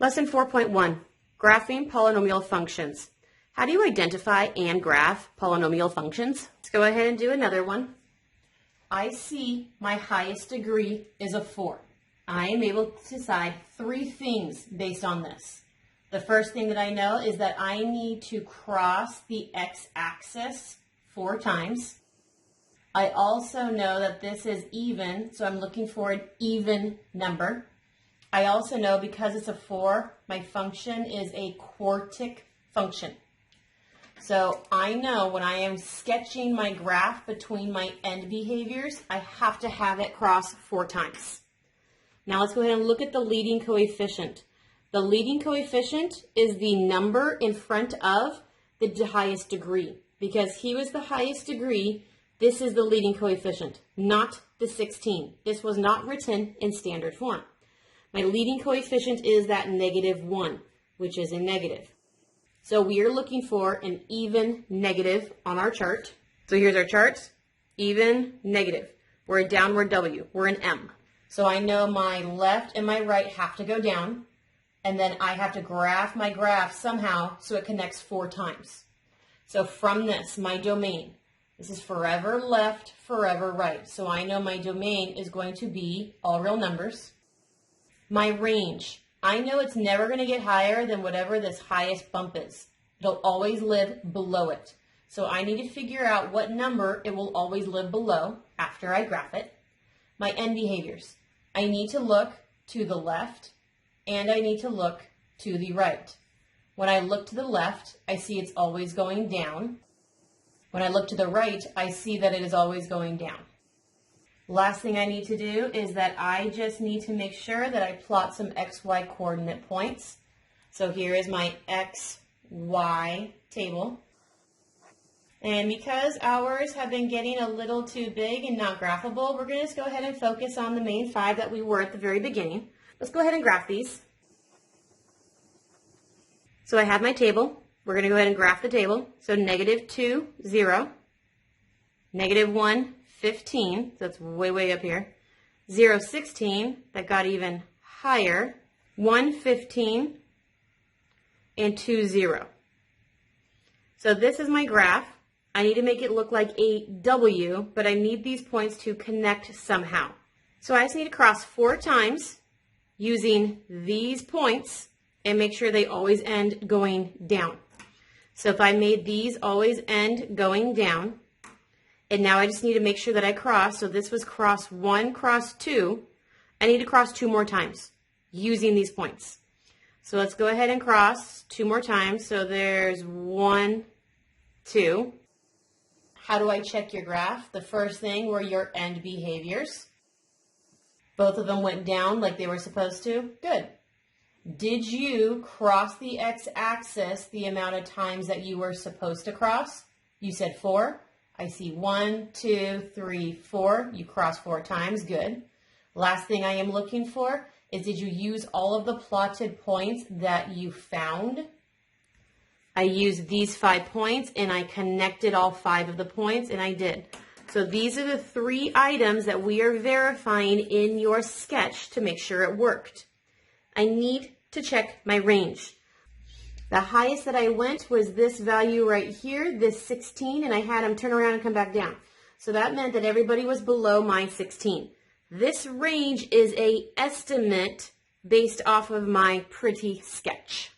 Lesson 4.1, Graphing Polynomial Functions. How do you identify and graph polynomial functions? Let's go ahead and do another one. I see my highest degree is a 4. I am able to decide 3 things based on this. The first thing that I know is that I need to cross the x-axis 4 times. I also know that this is even, so I'm looking for an even number. I also know because it's a 4, my function is a quartic function. So I know when I am sketching my graph between my end behaviors, I have to have it cross 4 times. Now let's go ahead and look at the leading coefficient. The leading coefficient is the number in front of the highest degree. Because he was the highest degree, this is the leading coefficient, not the 16. This was not written in standard form. My leading coefficient is that -1, which is a negative. So we are looking for an even negative on our chart. So here's our chart, even negative. We're a downward W, we're an M. So I know my left and my right have to go down, and then I have to graph my graph somehow so it connects 4 times. So from this, my domain, this is forever left, forever right. So I know my domain is going to be all real numbers. My range, I know it's never going to get higher than whatever this highest bump is. It'll always live below it. So I need to figure out what number it will always live below after I graph it. My end behaviors, I need to look to the left and I need to look to the right. When I look to the left, I see it's always going down. When I look to the right, I see that it is always going down. Last thing I need to do is that I just need to make sure that I plot some XY coordinate points. So here is my XY table. And because ours have been getting a little too big and not graphable, we're going to just go ahead and focus on the main 5 that we were at the very beginning. Let's go ahead and graph these. So I have my table. We're going to go ahead and graph the table. So -2, 0, -1, 15, so that's way up here. 0, 16, that got even higher. 1, 15, and 2, 0. So this is my graph. I need to make it look like a W, but I need these points to connect somehow. So I just need to cross 4 times using these points and make sure they always end going down. So if I made these always end going down, and now I just need to make sure that I cross, so this was cross 1, cross 2, I need to cross 2 more times using these points. So let's go ahead and cross 2 more times. So there's 1, 2. How do I check your graph? The first thing were your end behaviors. Both of them went down like they were supposed to. Good. Did you cross the x-axis the amount of times that you were supposed to cross? You said 4. I see 1, 2, 3, 4. You crossed 4 times. Good. Last thing I am looking for is did you use all of the plotted points that you found? I used these 5 points and I connected all 5 of the points, and I did. So these are the 3 items that we are verifying in your sketch to make sure it worked. I need to check my range. The highest that I went was this value right here, this 16, and I had them turn around and come back down. So that meant that everybody was below my 16. This range is an estimate based off of my pretty sketch.